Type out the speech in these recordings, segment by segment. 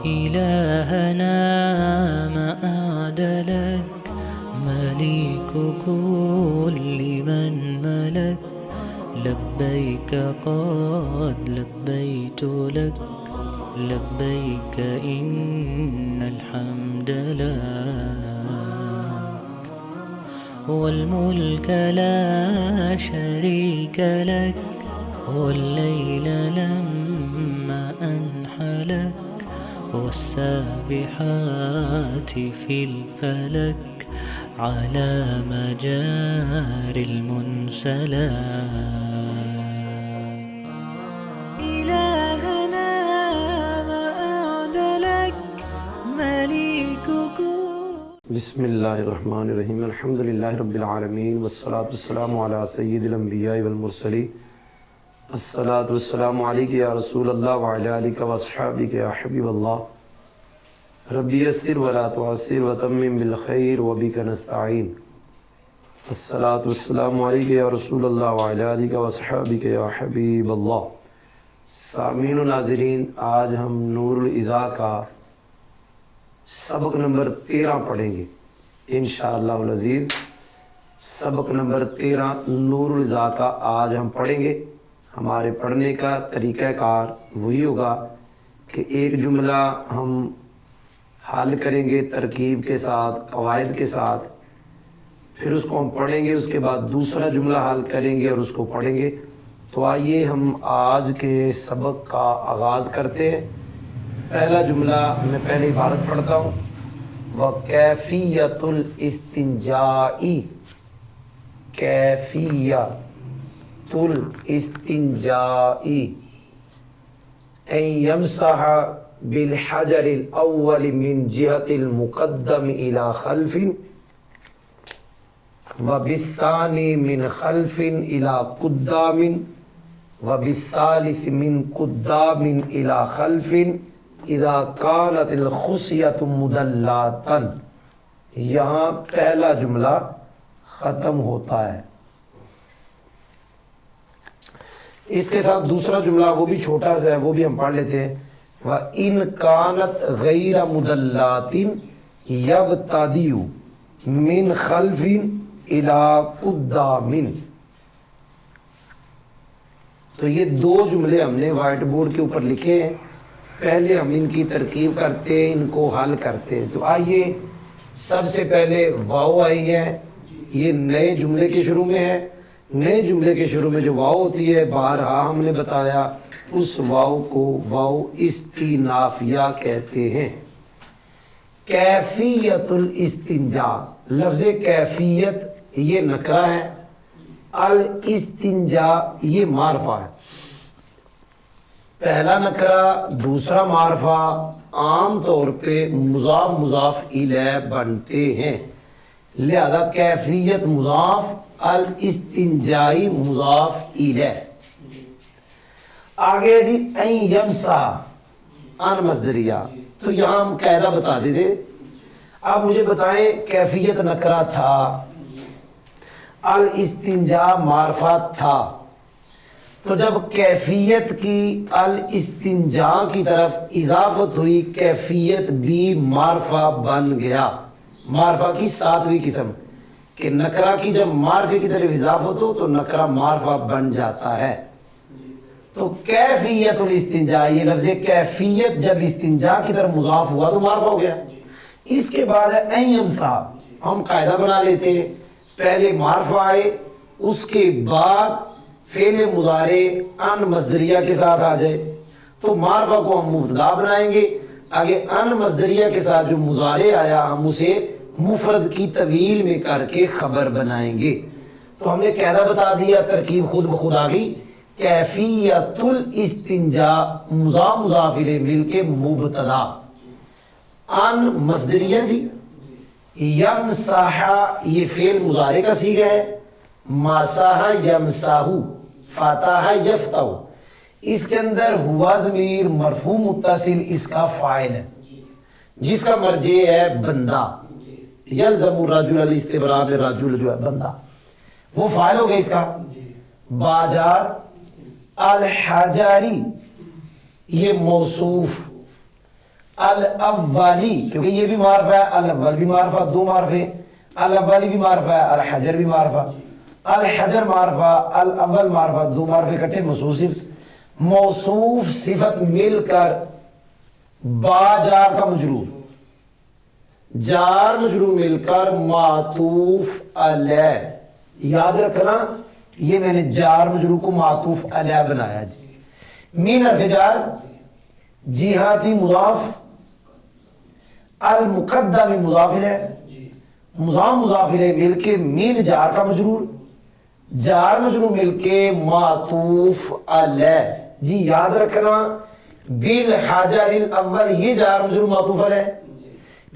إلهنا ما أعدلك مليك كل من ملك لبيك قد لبيت لك لبيك إن الحمد لك والملك لا شريك لك والليل لما أنحلك والسابحات في الفلك على مجاري المنسلات إلهنا ما أعدلك مليكك. بسم اللہ الرحمن الرحیم الحمد للہ رب العالمین والصلاة والسلام علی سید الانبیاء والمرسلین الصلاة والسلام علیک یا رسول اللہ وعلی آلک واصحابک یا حبیب اللہ ربی یسر ولا تعسر وتمم بالخیر وبک نستعین الصلاة والسلام علیک یا رسول اللہ وعلی آلک واصحابک یا حبیب اللہ. سامعین و ناظرین، آج ہم نور العزا کا سبق نمبر 13 پڑھیں گے انشاءاللہ العزیز. سبق نمبر 13 نور العزا کا آج ہم پڑھیں گے. ہمارے پڑھنے کا طریقہ کار وہی ہوگا کہ ایک جملہ ہم حل کریں گے ترکیب کے ساتھ، قواعد کے ساتھ، پھر اس کو ہم پڑھیں گے، اس کے بعد دوسرا جملہ حل کریں گے اور اس کو پڑھیں گے. تو آئیے ہم آج کے سبق کا آغاز کرتے ہیں. پہلا جملہ میں پہلے عبارت پڑھتا ہوں. وَكَيْفِيَّةُ الْإِسْتِنْجَاءِ كَيْفِيَّةُ الْإِسْتِنْجَاءِ أَنْ يَمْسَحَ بِالْحَجَرِ الْأَوَّلِ مِنْ جِهَةِ الْمُقَدَّمِ إِلَى خَلْفٍ وَبِالثَّانِي مِنْ خَلْفٍ إِلَى قُدَّامٍ وَبِالثَّالِثِ مِنْ قُدَّامٍ إِلَى خَلْفٍ اذا كانت الخصیۃ مدلّۃ. یہاں پہلا جملہ ختم ہوتا ہے. اس کے ساتھ دوسرا جملہ وہ بھی چھوٹا سا ہے، وہ بھی ہم پڑھ لیتے ہیں. وَإِنْ كَانَتْ غَيْرَ مُدَلَّةٍ يَبْتَدِئُ مِنْ خَلْفٍ إِلَى قُدَّامٍ. تو یہ دو جملے ہم نے وائٹ بورڈ کے اوپر لکھے ہیں. پہلے ہم ان کی ترکیب کرتے ہیں، ان کو حل کرتے ہیں. تو آئیے سب سے پہلے واو آئی ہے، یہ نئے جملے کے شروع میں ہے. نئے جملے کے شروع میں جو واو ہوتی ہے، بارہا ہم نے بتایا، اس واو کو واو استینافیہ کہتے ہیں. کیفیت الاستنجاء، لفظ کیفیت یہ نکرہ ہے، الاستنجاء یہ معرفہ ہے. پہلا نکرہ دوسرا معرفہ عام طور پہ مضاف مضاف الیہ بنتے ہیں، لہذا کیفیت مضاف، الاستنجائی مضاف الیہ. آگے جی این یمسح ان مصدریہ. تو یہاں ہم قاعدہ بتا دیتے. اب مجھے بتائیں کیفیت نکرہ تھا، الاستنجاء معرفہ تھا، تو جب کیفیت کی الاستنجاء کی طرف اضافت ہوئی، کیفیت بھی معرفہ بن گیا. معرفہ کی ساتویں قسم کہ نکرہ کی جب معرفے کی طرف اضافت ہو تو نکرہ معرفہ بن جاتا ہے. تو کیفیت الاستنجاء، یہ لفظ کیفیت جب استنجاء کی طرف مضاف ہوا تو معرفہ ہو گیا. اس کے بعد ہے این یمسح. ہم قاعدہ بنا لیتے ہیں، پہلے معرفہ آئے، اس کے بعد فعل مضارع ان مصدریہ کے ساتھ آ جائے تو معرفہ کو ہم مبتدا بنائیں گے. آگے ان مصدریہ کے ساتھ جو مضارع آیا ہم اسے مفرد کی طویل میں کر کے خبر بنائیں گے. تو ہم نے قاعدہ بتا دیا، ترکیب خود بخود آ گئی. کیفیت الاستنجاء مضاف مضاف الیہ مل کے مبتدا، ان مصدریہ جی. یمسح یہ فعل مضارع کا صیغہ ہے، مسح یمسح، فتح یفتح. اس کے اندر ہوا ضمیر مرفوع متصل اس کا فاعل ہے، جس کا مرجع ہے بندہ. یلزم الرجل الاستبراء بالرجل جو ہے بندہ، وہ فاعل ہو گیا اس کا. باجار الحجاری یہ موصوف، الاولی کیونکہ یہ بھی معرفہ ہے، الاول بھی معرفہ، دو معرفے، الاولی بھی معرفہ ہے، الحجر بھی معرفہ، الحجر معرفہ، الاول معرفہ، دو معرفے اکٹھے موصوف صفت، موصوف صفت مل کر با جار کا مجرور، جار مجرور مل کر معطوف علیہ، یاد رکھنا یہ میں نے جار مجرور کو معطوف علیہ بنایا جی. من حرف جار جہاتی مضاف، المقدم مضاف الیہ، مضاف الیہ مل کے من جار کا مجرور، جار مجرور مل کے معطوف علیہ جی. یاد رکھنا بالحجر الاول یہ جار مجرور معطوف علیہ،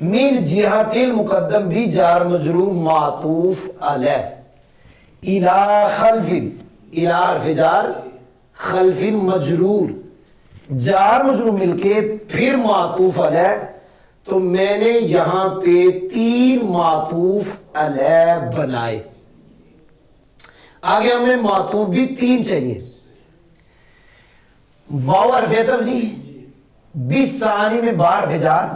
من جہت المقدم بھی جار مجرور معطوف علیہ. الى خلف، الى حرف جار، خلف مجرور، جار مجرور مل کے پھر معطوف علیہ، تو میں نے یہاں پہ تین معطوف علیہ بنائے. آگے ہمیں معطوف بھی تین چاہیے. واو حرف عطف جی، بالثانی میں با حرف جار،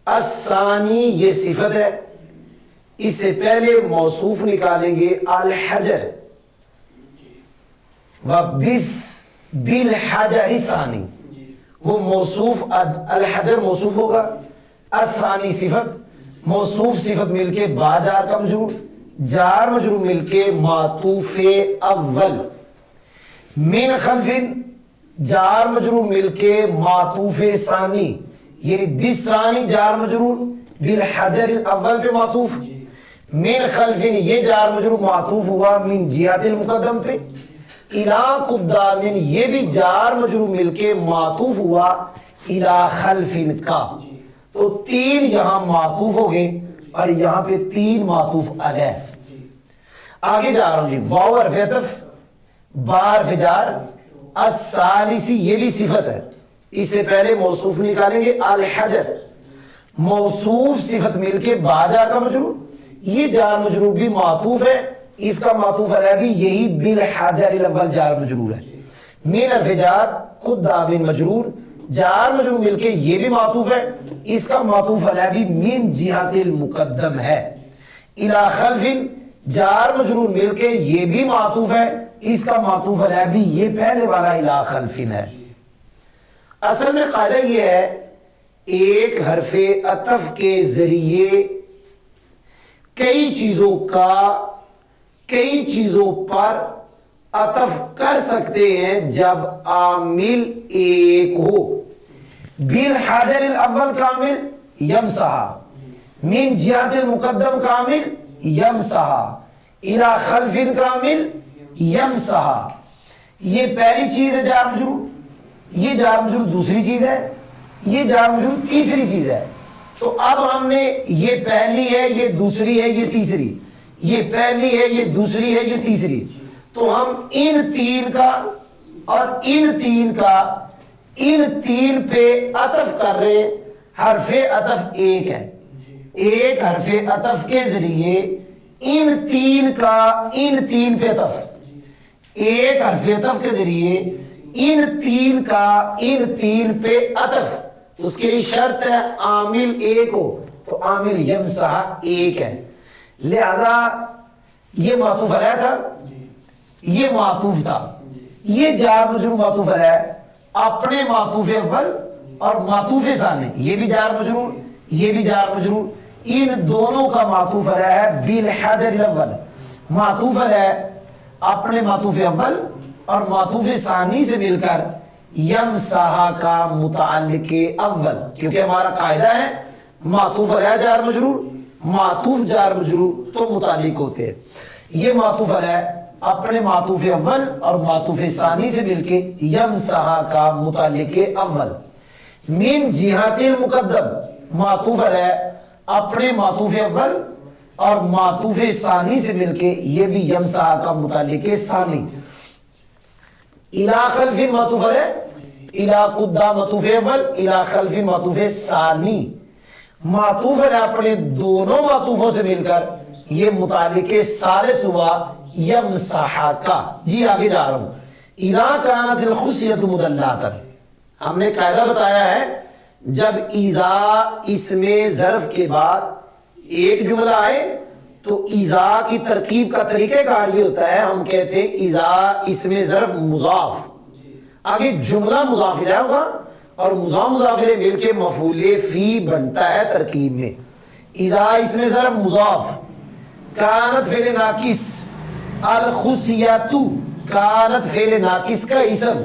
الثانی یہ صفت ہے، اس سے پہلے موصوف نکالیں گے الحجر، بالحجر ثانی، وہ موصوف الحجر موصوف ہوگا، الثانی صفت، موصوف صفت مل کے با جار کا مجرور، جار مجرور مل کے معطوف اول، من خلف جار مجرور مل کے معطوف ثانی، یعنی بالثانی جار مجرور بالحجر الاول پہ معطوف، من خلف یہ جار مجرور معطوف ہوا من جہت المقدم پہ، الى قدام یہ بھی جار مجرور مل کے معطوف ہوا الى خلف کا. تو تین یہاں معطوف ہو گئے اور یہاں پہ تین معطوف علیہ. آگے جا رہا ہوں جی. واو حرف عطف، با حرف جار، الثالثی یہ بھی صفت ہے، اس سے پہلے موصوف نکالیں گے الحجر، موصوف صفت مل کے با جار کا مجرور، یہ جار مجرور بھی معطوف ہے، اس کا معطوف علیہ بھی یہی بالحجر الاول جار مجرور ہے. من حرف جار قدام مجرور، جار مجرور مل کے یہ بھی معطوف ہے، اس کا معطوف علیہ بھی من جہت المقدم ہے. الى خلف جار مجرور مل کے یہ بھی معطوف ہے، اس کا معطوف علیہ بھی یہ پہلے والا الى خلف ہے. اصل میں قاعدہ یہ ہے ایک حرف عطف کے ذریعے کئی چیزوں پر عطف کر سکتے ہیں جب عامل ایک ہو. بالحجر الاول کامل یمسحا، من جہت المقدم کامل یمسحا، الى خلف کامل یمسحا. یہ پہلی چیز ہے جار مجرور، یہ جار مجرور دوسری چیز ہے، یہ جار مجرور تیسری چیز ہے. تو اب ہم نے یہ پہلی ہے، یہ دوسری ہے، یہ تیسری، یہ پہلی ہے، یہ دوسری ہے، یہ تیسری، تو ہم ان تین کا اور ان تین پہ عطف کر رہے. حرف عطف ایک ہے، ایک حرف عطف کے ذریعے ان تین پہ عطف، ایک حرف عطف کے ذریعے ان تین پہ عطف. اس کے لیے شرط ہے عامل ایک ہو، تو عامل یمسح ایک ہے. لہذا یہ معطوف علیہ تھا، یہ معطوف تھا، یہ جار مجرور معطوف علیہ، اپنے معطوف اول اور معطوف ثانی، یہ بھی جار مجرور، یہ بھی جار مجرور، ان دونوں کا معطوف علیہ ہے بالحجر الاول. معطوف علیہ اپنے معطوف اول اور معطوف ثانی سے مل کر یمسحا کا متعلق اول، کیونکہ ہمارا قاعدہ ہے معطوف علیہ جار مجرور، معطوف جار مجرور تو متعلق ہوتے ہیں. یہ معطوف علیہ اپنے معطوف اول اور معطوف ثانی سے مل کے یمسحا کا متعلق اول. من جہت المقدم معطوف علیہ اپنے معطوف اول اور معطوف ثانی سے مل کے یہ بھی یمسحا کا متعلق ثانی. الى خلف معطوف علیہ، الى قدام معطوف اول، الى خلف معطوف ثانی. معطوف علیہ اپنے دونوں معطوفوں سے مل کر یہ متعلق ثالث ہوا یمسحا کا. جی آگے جا رہا ہوں. اذا كانت الخصیۃ مدلۃ، ہم نے قاعدہ بتایا ہے جب ایزا اسم ظرف کے بعد ایک جملہ آئے تو ایزا کی ترکیب کا طریقہ کار یہ ہوتا ہے، ہم کہتے ہیں ایزا اسم ظرف مضاف، آگے جملہ مضاف الیہ ہوگا اور مضاف الیہ مل کے مفعول فی بنتا ہے ترکیب میں۔ ایزا اسم ظرف مضاف، کانت فعل ناقص، الخصیۃ کانت فعل ناقص کا اسم،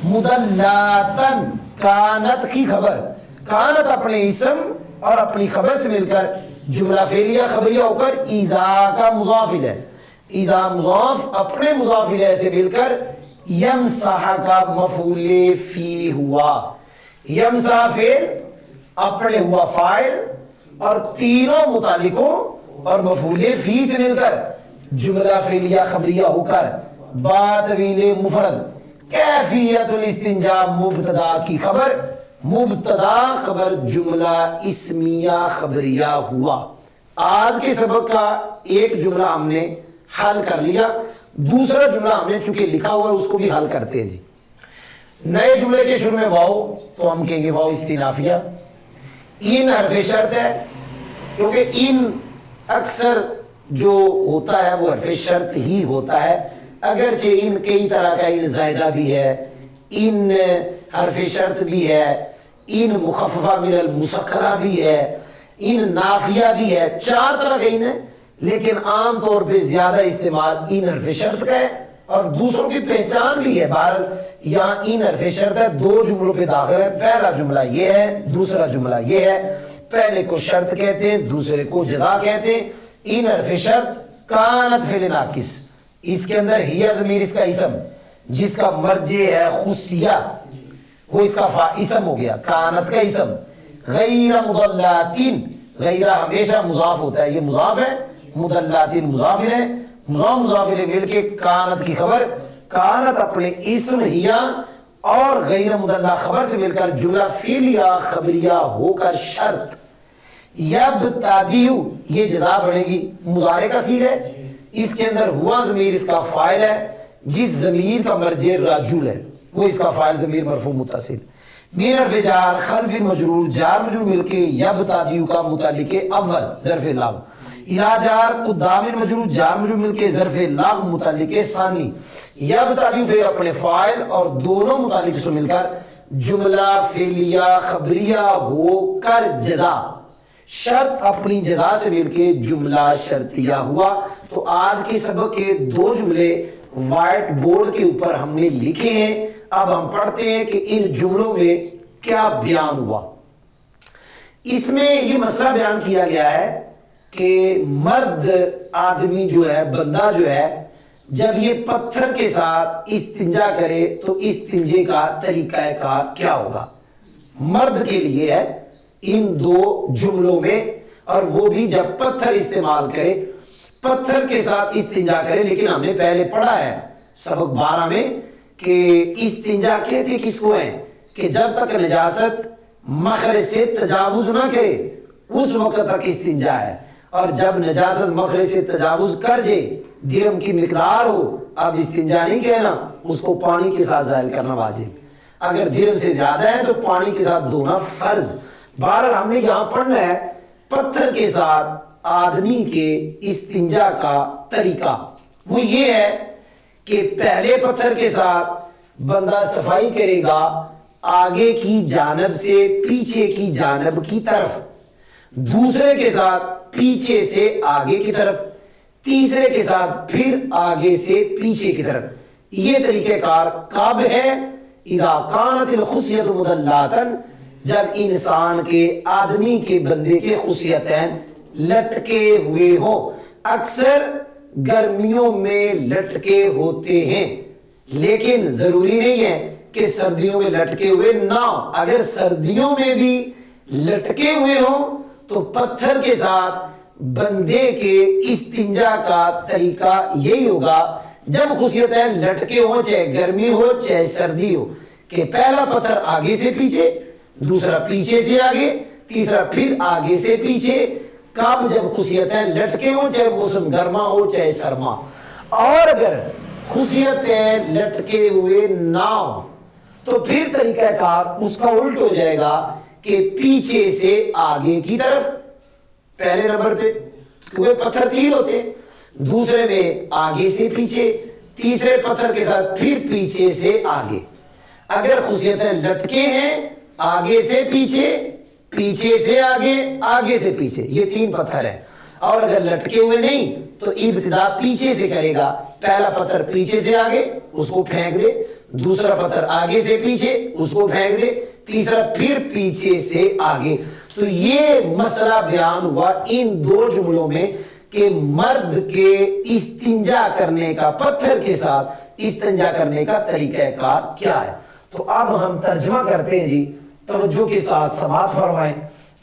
مدلاتن کانت کی خبر، کانت اپنے اسم اور اپنی خبر سے مل کر جملہ فعلیہ خبریہ ہو کر ایزا کا مضاف الیہ، ایزا مضاف اپنے مضاف الیہ سے مل کر یمسح کا مفعول فی ہوا، یمسح فعل اپنے ہوا فاعل اور تینوں متعلقوں اور مفعول فی سے مل کر جملہ فعلیہ خبریہ ہو کر با طویل مفرد کیفیت الاستنجاء مبتدا کی خبر، مبتدا خبر جملہ اسمیہ خبریہ ہوا۔ آج کے سبق کا ایک جملہ ہم نے حل کر لیا، دوسرا جملہ ہم نے چونکہ لکھا ہوا ہے اس کو بھی حل کرتے ہیں جی۔ نئے جملے کے شروع میں واو تو ہم کہیں گے واو استئنافیہ، ان حرف شرط ہے کیونکہ ان اکثر جو ہوتا ہے وہ حرف شرط ہی ہوتا ہے، اگرچہ ان کئی طرح کا ان زائدہ بھی ہے، ان حرف شرط بھی ہے، ان مخففہ من المسکرہ بھی ہے، ان نافیہ بھی ہے، چار طرح کا ان ہے، لیکن عام طور پہ زیادہ استعمال ان حرف شرط کا ہے اور دوسروں کی پہچان بھی ہے۔ بہرحال یہاں ان حرف شرط ہے، دو جملوں پہ داخل ہے، پہلا جملہ یہ ہے، دوسرا جملہ یہ ہے، پہلے کو شرط کہتے ہیں دوسرے کو جزا کہتے ہیں۔ ان حرف شرط کانت فعل ناقص، اس کے اندر ہی ضمیر اس کا اسم جس کا مرجع ہے خصیہ، وہ اس کا اسم ہو گیا، کانت کا اسم، غیر مضلاتین، غیر ہمیشہ مضاف ہوتا ہے، یہ مضاف ہے، مضلاتین مضاف ہے، مضاف الیہ مل کے کانت کی خبر، کانت اپنے اسم ہیا اور غیر مضلہ خبر سے مل کر جملہ فعلیہ خبریہ ہو کر شرط، یبتدئ یہ جزا بنے گی، مضارع کا صیغہ ہے، اس کے اندر ہوا ضمیر اس کا فاعل ہے، جس ضمیر کا مرجع رجل ہے وہ اس کا فاعل ضمیر مرفوع متصل، من حرف جار خلف مجرور، جار مجرور مل کے یبتدئ کا متعلق اول ظرف لغو، الی جار قدام مجرور، جار مجرور مل کے ظرف لغو متعلق ثانی، یبتدئ فعل اپنے فاعل اور دونوں متعلق سے مل کر جملہ فعلیہ خبریہ ہو کر جزا، شرط اپنی جزا سے مل کے جملہ شرطیہ ہوا۔ تو آج کے سبق کے دو جملے وائٹ بورڈ کے اوپر ہم نے لکھے ہیں، اب ہم پڑھتے ہیں کہ ان جملوں میں کیا بیان ہوا۔ اس میں یہ مسئلہ بیان کیا گیا ہے کہ مرد آدمی جو ہے، بندہ جو ہے، جب یہ پتھر کے ساتھ استنجا کرے تو استنجے کا طریقہ کار کیا ہوگا، مرد کے لیے ہے ان دو جملوں میں، اور وہ بھی جب پتھر استعمال کرے، پتھر کے ساتھ استنجا کرے۔ لیکن ہم نے پہلے پڑھا ہے سبق 12 میں کہ استنجا کہتے کس کو ہے کہ جب تک نجاست مخرج سے تجاوز نہ کرے اس وقت تک استنجا ہے، اور جب نجاست مخرج سے تجاوز کر جائے، درہم کی مقدار ہو، اب استنجا نہیں کہنا، اس کو پانی کے ساتھ زائل کرنا واجب، اگر درہم سے زیادہ ہے تو پانی کے ساتھ دھونا فرض۔ بہرحال ہم نے یہاں پڑھنا ہے پتھر کے ساتھ آدمی کے استنجا کا طریقہ، وہ یہ ہے کہ پہلے پتھر کے ساتھ بندہ صفائی کرے گا آگے کی جانب سے پیچھے کی جانب کی طرف، دوسرے کے ساتھ پیچھے سے آگے کی طرف، تیسرے کے ساتھ پھر آگے سے پیچھے کی طرف۔ یہ طریقہ کار کب ہے؟ اذا کانت الخصیۃ مدلاتن، جب انسان کے آدمی کے بندے کے خصیتین لٹکے ہوئے ہوں۔ اکثر گرمیوں میں لٹکے ہوتے ہیں، لیکن ضروری نہیں ہے کہ سردیوں میں لٹکے ہوئے نہ ہو۔ اگر سردیوں میں بھی لٹکے ہوئے ہوں تو پتھر کے ساتھ بندے کے استنجا کا طریقہ یہی ہوگا، جب خصیتین لٹکے ہوں، چاہے گرمی ہو چاہے سردی ہو، کہ پہلا پتھر آگے سے پیچھے، دوسرا پیچھے سے آگے، تیسرا پھر آگے سے پیچھے۔ کب؟ جب خصیتیں لٹکے ہوں، چاہے موسم گرما ہو چاہے سرما۔ اور اگر خصیتیں لٹکے ہوئے نہ ہو تو پھر طریقہ کار اس کا الٹ ہو جائے گا کہ پیچھے سے آگے کی طرف، پہلے نمبر پہ کیونکہ پتھر تین ہوتے ہیں، دوسرے میں آگے سے پیچھے، تیسرے پتھر کے ساتھ پھر پیچھے سے آگے۔ اگر خصوصیتیں لٹکے ہیں آگے سے پیچھے، پیچھے سے آگے، آگے سے پیچھے، یہ تین پتھر ہیں، اور اگر لٹکے ہوئے نہیں تو ابتدا پیچھے سے کرے گا، پہلا پتھر پیچھے سے آگے اس کو پھینک دے، دوسرا پتھر آگے سے پیچھے اس کو پھینک دے، تیسرا پھر پیچھے سے آگے۔ تو یہ مسئلہ بیان ہوا ان دو جملوں میں کہ مرد کے استنجا کرنے کا، پتھر کے ساتھ استنجا کرنے کا طریقہ کار کیا ہے۔ تو اب ہم ترجمہ کرتے ہیں جی، توجہ کے ساتھ سماعت فرمائیں۔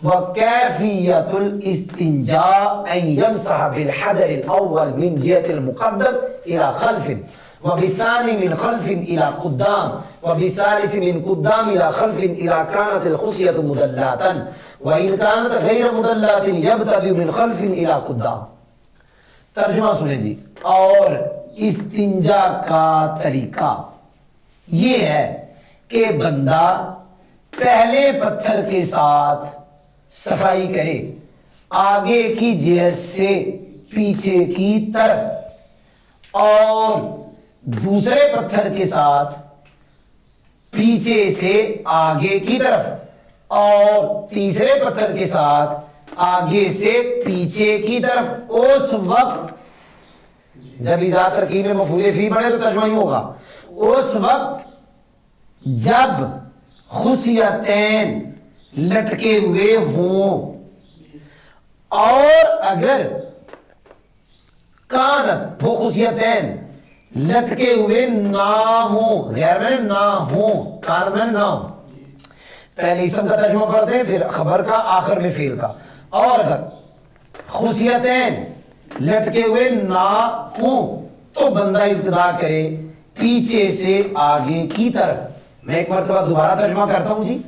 وَكَيْفِيَّةُ الْإِسْتِنْجَاءِ أَنْ يَمْسَحَ بِالْحَجَرِ الْأَوَّلِ مِنْ جِهَةِ الْمُقَدَّمِ إِلَى خَلْفٍ وَبِالثَّانِي مِنْ خَلْفٍ إِلَى قُدَّامٍ وَبِالثَّالِثِ مِنْ قُدَّامٍ إِلَى خَلْفٍ إِذَا كَانَتِ الْخُصْيَةُ مُدَلَّةً وَإِنْ كَانَتْ غَيْرَ مُدَلَّةٍ يَبْتَدِئُ مِنْ خَلْفٍ إِلَى قُدَّامٍ۔ ترجمہ سنیں جی۔ اور استنجا کا طریقہ یہ ہے کہ بندہ پہلے پتھر کے ساتھ صفائی کرے آگے کی جہت سے پیچھے کی طرف، اور دوسرے پتھر کے ساتھ پیچھے سے آگے کی طرف، اور تیسرے پتھر کے ساتھ آگے سے پیچھے کی طرف۔ اس وقت جب اذا ترکیب میں مفعول فی بنے تو ترجمہ ہی ہوگا، اس وقت جب خصیتین لٹکے ہوئے ہوں، اور اگر کانت وہ خصیتین لٹکے ہوئے نہ ہوں، غیر میں نہ ہوں، کانت میں نہ ہوں، پہلے اسم کا ترجمہ پڑھتے ہیں پھر خبر کا آخر میں فعل کا، اور اگر خصیتین لٹکے ہوئے نہ ہوں تو بندہ ابتدا کرے پیچھے سے آگے کی طرف۔ میں ایک مرتبہ دوبارہ ترجمہ کرتا ہوں جی۔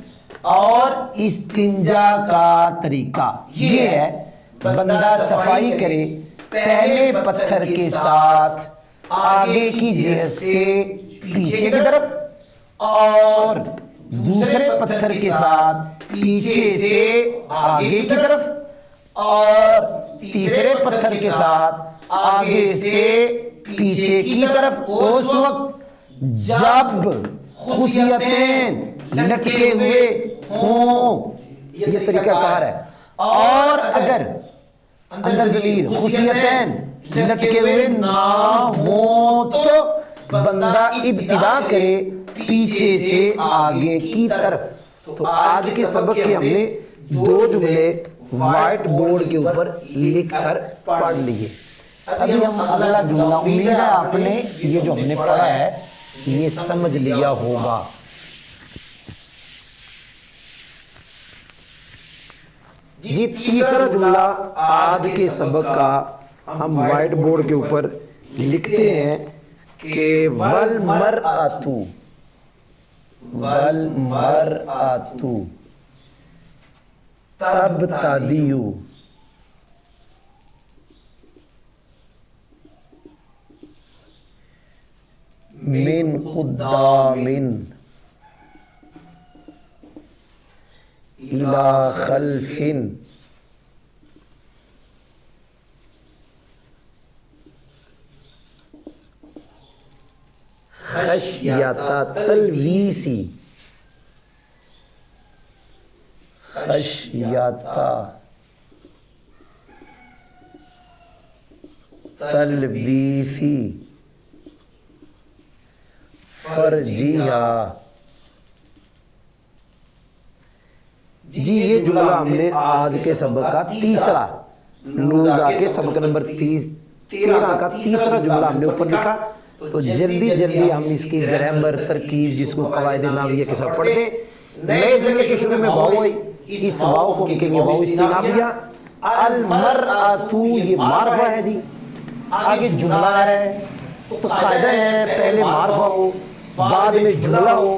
اور استنجا کا طریقہ یہ ہے بندہ صفائی کرے پہلے پتھر کے ساتھ آگے کی جہت سے پیچھے کی طرف، اور دوسرے پتھر کے ساتھ پیچھے سے آگے کی طرف، اور تیسرے پتھر کے ساتھ آگے سے پیچھے کی طرف، اس وقت جب خصیتین لٹکے ہوئے ہوں، یہ طریقہ کار ہے۔ اور اگر اندر ضمیر خصیتین لٹکے ہوئے نہ ہوں تو بندہ ابتدا کرے پیچھے سے آگے کی طرف۔ تو آج کے سبق کے ہم نے دو جملے وائٹ بورڈ کے اوپر لکھ کر پڑھ لیے۔ ابھی ہم اگلا جملہ، امید ہے آپ نے یہ جو ہم نے پڑھا ہے یہ سمجھ لیا ہوگا۔ جی تیسرا جملہ آج کے سبق کا ہم وائٹ بورڈ کے اوپر لکھتے ہیں کہ والمرأۃ تبتدئ من قدام إلى خلف خشية تلويث فرجیہ۔ جی یہ جملہ ہم نے آج کے سبق کا تیسرا، نوزہ کے سبق نمبر 13 کا تیسرا جملہ ہم نے اوپر لکھا۔ تو جلدی ہم اس کی گرامر ترکیب جس کو قواعد نحویہ کے ساتھ پڑھتے ہیں۔ نئے جملے کے شروع میں واو ہے، اس واو کو کہیں گے واو استنافیہ۔ المرأۃ یہ معرفہ ہے جی، آگے جملہ ہے تو قاعدہ ہے پہلے معرفہ ہو بعد میں جملہ ہو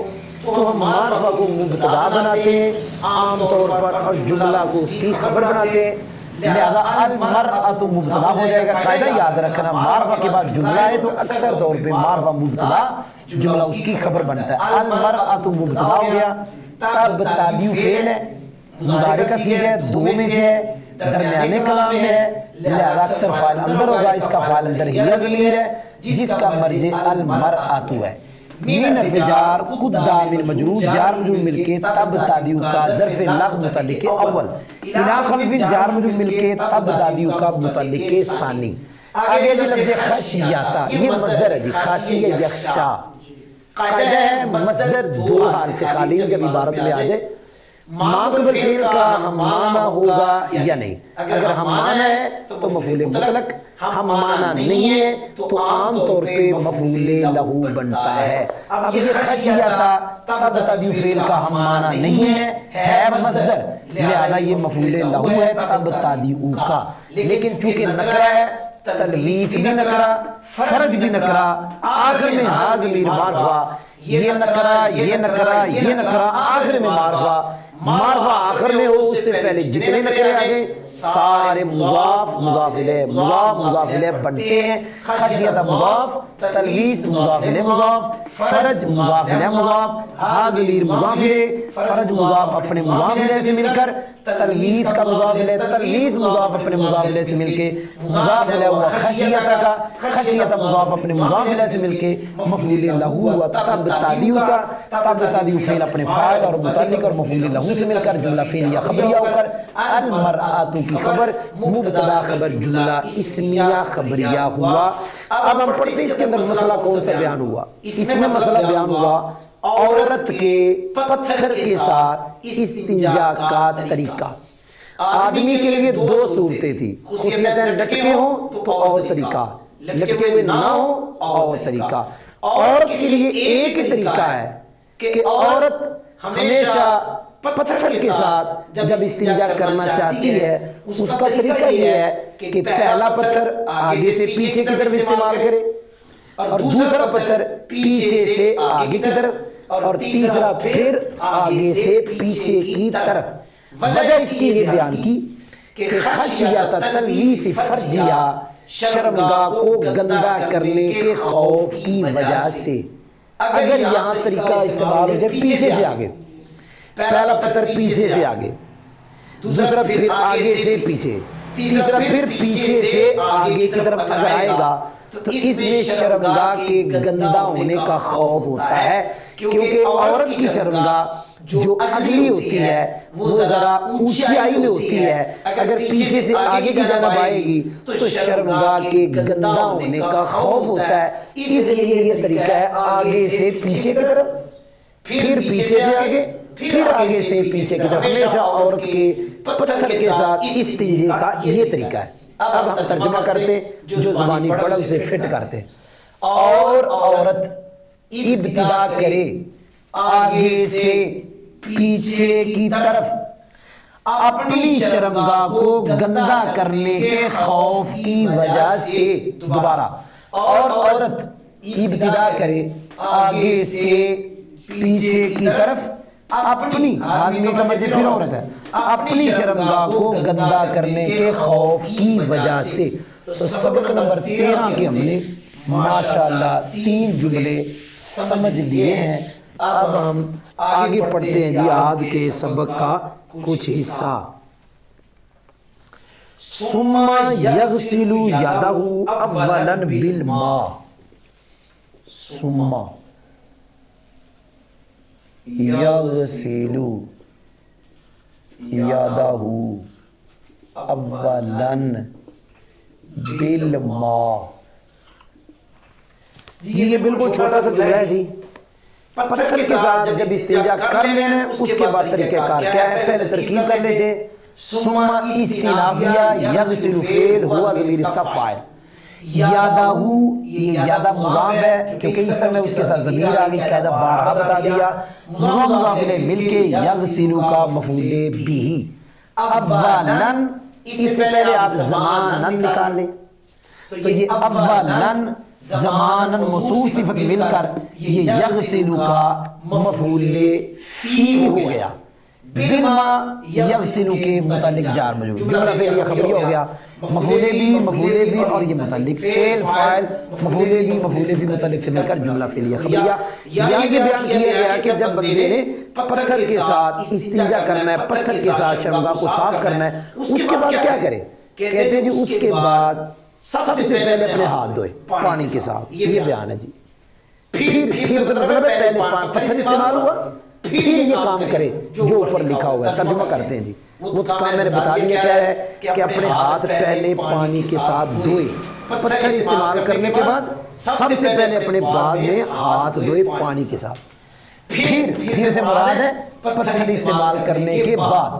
تو ہم معرفہ کو مبتدا بناتے ہیں عام طور پر، اور جملہ کو اس کی خبر بناتے ہیں، لہذا المرأۃ مبتدا ہو جائے گا۔ قاعدہ یاد رکھنا، معرفہ کے بعد جملہ ہے تو اکثر طور پہ معرفہ مبتدا، جملہ اس کی خبر بنتا ہے۔ المرأۃ مبتدا ہو گیا، تبتدئ فعل ہے، مضارع کا صیغہ ہے، دو میں سے ہے، درمیانے کلام میں ہے، لہذا اکثر فاعل اندر ہوگا، اس کا فاعل اندر ہی ضمیر ہے جس کا مرجع المرأۃ ہے۔ من حرف جار قدہ من مجرور جار مجرور مل کے تب تادیو کا ظرف لغو متعلق اول، الی خلف جار مجرور مل کے تب تادیو کا متعلق ثانی۔ آگے جو لفظ خشیتا یہ مصدر ہے جی، خاشیہ یخشا، قاعدہ ہے مصدر دو حال سے خالی جب عبارت میں آ جائے ماں قبل فعل کا ہم معنی ہوگا یا نہیں، اگر ہم معنی ہے تو مفعول مطلق، ہم معنی نہیں ہے تو عام طور پہ مفعول لہو بنتا ہے۔ اب یہ خشیتا تب تادیو فعل کا ہم معنی نہیں ہے مصدر، لہذا یہ مفعول لہو ہے تب تادیو کا، لیکن چونکہ نکرہ ہے، تلویث بھی نکرہ، فرج بھی نکرہ، آخر میں ضمیر معرفہ، یہ نکرہ آخر میں معرفہ آخر میں ہو، اس سے پہلے جتنے نکرے آگے سارے مضاف مضاف الیہ بنتے ہیں۔ خشیت مضاف، تلویث مضاف الیہ مضاف، فرج مضاف الیہ مضاف، ضمیر مضاف الیہ، فرج مضاف اپنے مضاف الیہ سے مل کر، تلویث کا مضاف الیہ، تلویث مضاف اپنے مضاف الیہ سے مل کے مضاف الیہ ہوا خشیت کا، خشیت مضاف اپنے مضاف الیہ سے مل کے مفعول لہو ہوا تب تادیو کا، تب تادیو فعل اپنے فاعل اور متعلق اور مفعول لہو سے مل کر جملہ فعلیہ خبریہ ہو کر المرأۃ کی خبر مبتدا خبر جملہ اسمیہ خبریہ ہوا۔ اب ہم پڑھتے ہیں اس کے اندر مسئلہ کون سا بیان ہوا، اس میں مسئلہ بیان ہوا عورت کے پتھر کے ساتھ استنجا کا طریقہ۔ آدمی کے لیے دو صورتیں تھی، خصیتیں لٹکے ہوں تو اور طریقہ، لٹکے ہوئے نہ ہوں اور طریقہ۔ عورت کے لیے ایک طریقہ ہے کہ عورت ہمیشہ پتھر کے ساتھ جب استنجا کرنا چاہتی ہے اس کا طریقہ یہ ہے کہ پہلا پتھر آگے سے پیچھے کی طرف استعمال کرے اور دوسرا پتھر پیچھے سے آگے کی طرف اور تیسرا پھر آگے سے پیچھے کی طرف۔ وجہ اس کی یہ بیان کی کہ خشیت تلویث فرجیہ، شرمگاہ کو گندا کرنے کے خوف کی وجہ سے۔ اگر یہاں طریقہ استعمال ہو جائے پیچھے سے آگے، پہلا پتھر پیچھے سے آگے، دوسرا پھر آگے سے پیچھے، تیسرا پھر پیچھے سے آگے کی طرف اگر آئے گا تو اس میں شرمگاہ کے گندا ہونے کا خوف ہوتا ہے، کیونکہ عورت کی شرمگاہ جو اگلی ہوتی ہے وہ ذرا اونچائی میں ہوتی ہے، اگر پیچھے سے آگے کی جانب آئے گی تو شرمگاہ کے گندا ہونے کا خوف ہوتا ہے، اس لیے یہ طریقہ ہے آگے سے پیچھے کی طرف، پھر پیچھے سے آگے، پھر آگے سے پیچھے کی طرف، ہمیشہ عورت کے پتھر کے ساتھ استنجے کا یہ طریقہ ہے۔ اب ہم ترجمہ کرتے جو زبانی پڑھا اسے فٹ کرتے۔ اور عورت ابتدا کرے آگے سے پیچھے کی طرف اپنی شرمگاہ کو گندا کرنے کے خوف کی وجہ سے۔ دوبارہ، اور عورت ابتدا کرے آگے سے پیچھے کی طرف اپنی، آدمی کا مرجع پھر عورت ہے، اپنی شرمگاہ کو گندا کرنے کے خوف کی وجہ سے۔ تو سبق نمبر 13 کے ہم نے ماشاءاللہ 3 جملے سمجھ لیے ہیں۔ اب ہم آگے پڑھتے ہیں جی آج کے سبق کا کچھ حصہ۔ ثم یغسل یدہ اولا بالماء، ثم یغسل یدہ اولا بالماء۔ جی یہ بالکل چھوٹا سا جملہ ہے جی، پتھر کے ساتھ جب استنجا کر لینا اس کے بعد طریقہ کار کیا ہے، پہلے ترکیب کر لیتے۔ ثم استنافیہ یغسل فعل ہوا ضمیر اس کا فاعل، یادہ یہ یادہ مضاف ہے کیونکہ اس میں اس کے ساتھ ضمیر آگئی، قاعدہ بارہا بتا دیا، مضاف مضاف الیہ مل کے یغسل کا مفعول بھی۔ اولاً اس سے پہلے آپ زماناً نکال لیں تو یہ اولاً زماناً موصوف صفت مل کر یہ یغسل کا مفعول فی ہو گیا، بالما یغسل کے متعلق جار مجرور، جملہ فعلیہ خبریہ ہو گیا، مفعول بھی اور یہ متعلق، فعل فاعل مفعول بھی متعلق سے مل کر جملہ فعلیہ خبریہ۔ یہاں یہ بیان کیا گیا کہ جب بندے نے پتھر کے ساتھ استنجا کرنا ہے، پتھر کے ساتھ شرمگاہ کو صاف کرنا ہے، اس کے بعد کیا کرے؟ کہتے ہیں جی اس کے بعد سب سے پہلے اپنے ہاتھ دھوئے پانی کے ساتھ، یہ بیان ہے جی۔ پھر سے مطلب ہے پہلے پتھر استعمال ہوا، پھر یہ کام کرے جو اوپر لکھا ہوا ہے، ترجمہ کرتے ہیں جی۔ وہ کام میں نے بتا دیا کیا ہے کہ اپنے ہاتھ پہلے پانی کے ساتھ دھوئے، پتھر استعمال کرنے کے بعد سب سے پہلے اپنے بعد میں ہاتھ دھوئے پانی کے ساتھ۔ پھر سے مراد ہے پتھر استعمال کرنے کے بعد،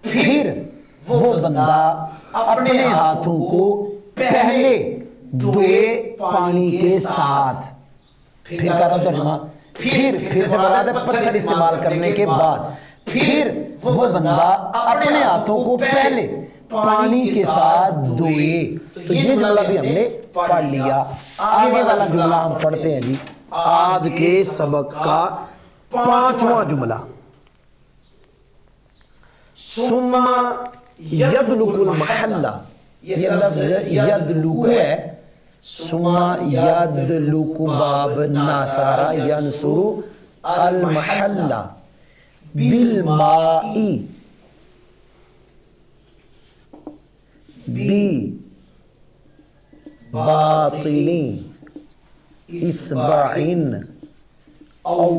پھر وہ بندہ اپنے ہاتھوں کو پہلے دھوئے پانی کے ساتھ۔ پھر کہہ رہا ہوں ترجمہ، پھر سے مراد ہے پتھر استعمال کرنے کے بعد، پھر وہ بندہ اپنے ہاتھوں کو پہلے پانی کے ساتھ دھوئے۔ تو یہ جملہ بھی ہم نے پڑھ لیا۔ آگے والا جملہ ہم پڑھتے ہیں جی، آج کے سبق کا 5واں جملہ۔ ثم یدلک المحلہ، یہ لفظ یدلک ہے، ثم یدلک باب ناصر ینصر المحلہ بالماء بباطن اصبع او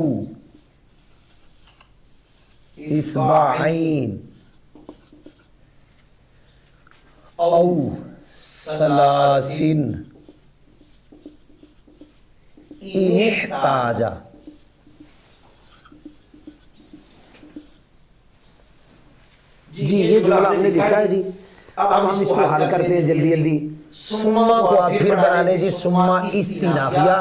اصبعین او ثلاث ان احتاج۔ جی یہ جملہ ہم نے لکھا ہے جی، اب ہم اس کو حل کرتے ہیں جلدی جلدی۔ سما کو آپ پھر بنا لیں جی، سما استنافیہ،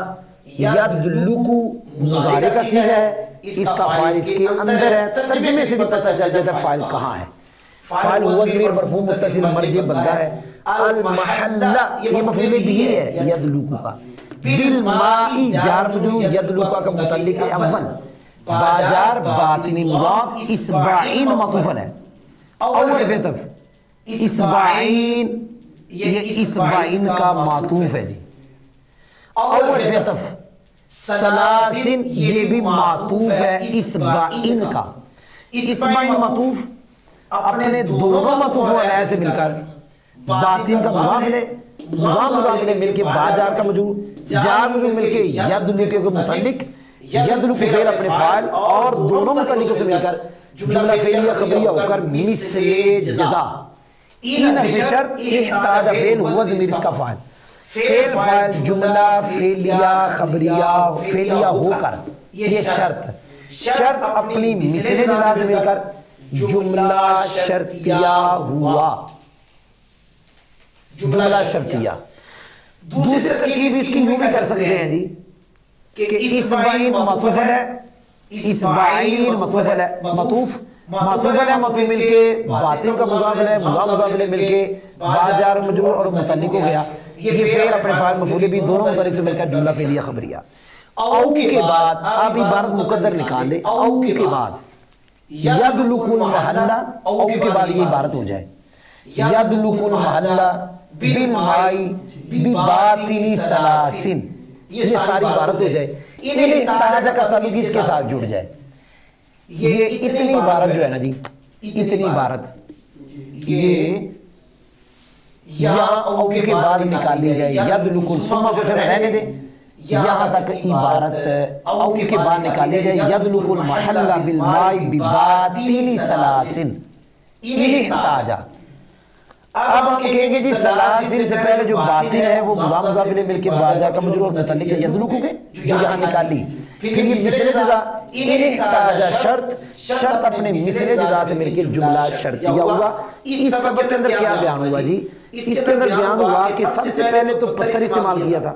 یدلکو مضارع کا صیغہ ہے، اس کا فاعل اس کے اندر ہے، ترجمے سے بھی پتہ چل جاتا ہے فاعل کہاں ہے۔ فاعل ہوا ضمیر مرفوع متصل مرجع بندہ ہے، المحلہ یہ مفعول بھی ہے یدلکو کا، بالماء جار مجرور، یدلکو کا متعلق ہے اول، باجار باطنی مضاف، اصبعین معطوف ہے، اول فیتف اصبعین، یہ اصبعین کا معطوف ہے جی، اول فیتف سلاسن یہ بھی معطوف ہے اصبعین کا، اصبعین معطوف اپنے دونوں معطوف علیہ سے مل کر باطن کا مضاف لے، مضاف لے مل کے باجار کا مجرور، جار مجرور مل کے یدلکو کے متعلق، یدلکو فعل اپنے فاعل اور دونوں متعلقوں سے مل کر جملہ فعلیہ خبریہ ہو کر مثل جزا۔ ان حرف شرط، احتاج فعل ہوا ضمیر اس کا فاعل، فعل فاعل جملہ فعلیہ خبریہ فعلیہ ہو کر، یہ شرط اپنی مثل جزا سے مل کر جملہ شرطیہ ہوا، جملہ شرطیہ۔ دوسری ترکیب اس کی یوں بھی کر سکتے ہیں جی کہ اصبعین معطوف ہے، اصبعین معطوف ہے، معطوف مل کے باطن کا مضاف ہے، مضاف مل کے باجار مجرور اور متعلق ہو گیا، یہ فعل اپنے فاعل مفعول بھی دونوں متعلق سے مل کر جملہ فعلیہ خبریہ۔ او کے بعد آپ عبارت مقدر نکال لیں، او کے بعد یدلک المحلہ، او کے بعد یہ عبارت ہو جائے یدلک المحلہ بالماء بباطن سلاسن، یہ ساری عبارت ہو جائے، ان احتاج کا تعلق اس کے ساتھ جڑ جائے۔ یہ اتنی عبارت جو ہے نا جی، اتنی عبارت یہ یہاں او کے بعد نکالی جائے، یدلک السما کو رہنے دیں، یہاں تک عبارت او کے بعد نکالی جائے، یدلک المحلہ بالماء بباطن سلاسن ان احتاج۔ اب ہم کہیں گے جی سلاسل سے پہلے جو باطن ہے وہ مضاف علیہ مل کے باجار کا مجرور اور متعلق ہے یدلکو کے، جو یہاں نکالی۔ پھر یہ مثل جزا، ان احتاج شرط اپنے مثل جزا سے مل کے جملہ شرطیہ ہوا۔ اس سبق کے اندر کیا بیان ہوا جی؟ اس کے اندر بیان ہوا کہ سب سے پہلے تو پتھر استعمال کیا تھا،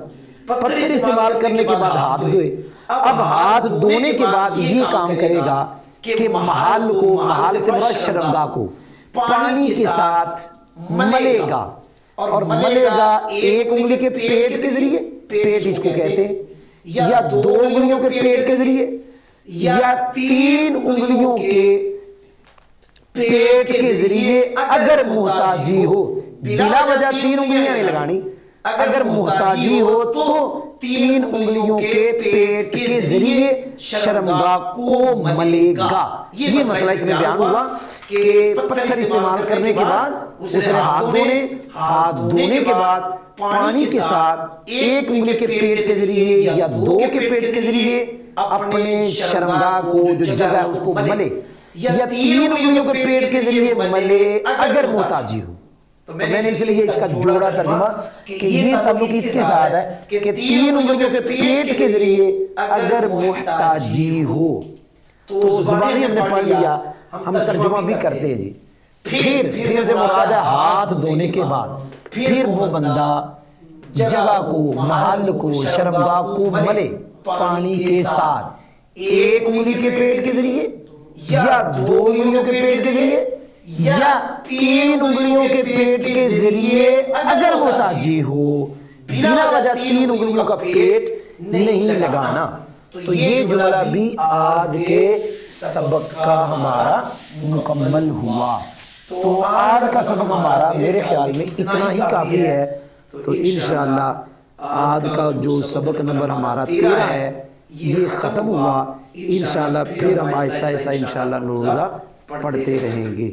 پتھر استعمال کرنے کے بعد ہاتھ دھوئے، اب ہاتھ دھونے کے بعد یہ کام کرے گا کہ محال کو، محال سے مراد شرمگاہ کو پانی کے ساتھ ملے گا، اور ملے گا ایک انگلی کے پیٹ کے ذریعے، پیٹ اس کو کہتے ہیں، یا دو انگلیوں کے پیٹ کے ذریعے، یا تین انگلیوں کے پیٹ کے ذریعے اگر محتاجی ہو، بلا وجہ 3 انگلیاں نہیں لگانی، اگر محتاجی ہو تو 3 انگلیوں کے پیٹ کے ذریعے شرمگاہ کو ملے گا۔ یہ مسئلہ اس میں بیان ہوا کہ پتھر استعمال کرنے کے بعد اسے ہاتھ دھونے کے بعد پانی کے ساتھ 1 انگلی کے پیٹ کے ذریعے یا 2 کے پیٹ کے ذریعے اپنے شرمگاہ کو جو جگہ ہے اس کو ملے، یا 3 انگلیوں کے پیٹ کے ذریعے ملے اگر محتاجی ہو۔ تو میں نے اس لیے اس کا جوڑا ترجمہ کہ یہ تعلق اس کے ساتھ ہے کہ 3 انگلیوں کے پیٹ کے ذریعے اگر محتاجی ہو۔ تو زبانی ہم نے پڑھ لیا، ہم ترجمہ بھی کرتے ہیں جی۔ پھر سے مراد ہے ہاتھ دھونے کے بعد، پھر وہ بندہ جگہ کو، محل کو، شرمگاہ کو ملے پانی کے ساتھ 1 انگلی کے پیٹ کے ذریعے یا 2 انگلیوں کے پیٹ کے ذریعے یا 3 انگلیوں کے پیٹ کے ذریعے اگر محتاجی ہو، بلا وجہ 3 انگلیوں کا پیٹ نہیں لگانا۔ تو یہ جملہ بھی آج کے سبق کا ہمارا مکمل ہوا۔ تو آج کا سبق ہمارا میرے خیال میں اتنا ہی کافی ہے۔ تو انشاءاللہ آج کا جو سبق نمبر ہمارا 13 ہے یہ ختم ہوا۔ انشاءاللہ پھر ہم آہستہ آہستہ انشاءاللہ روزہ پڑھتے رہیں گے۔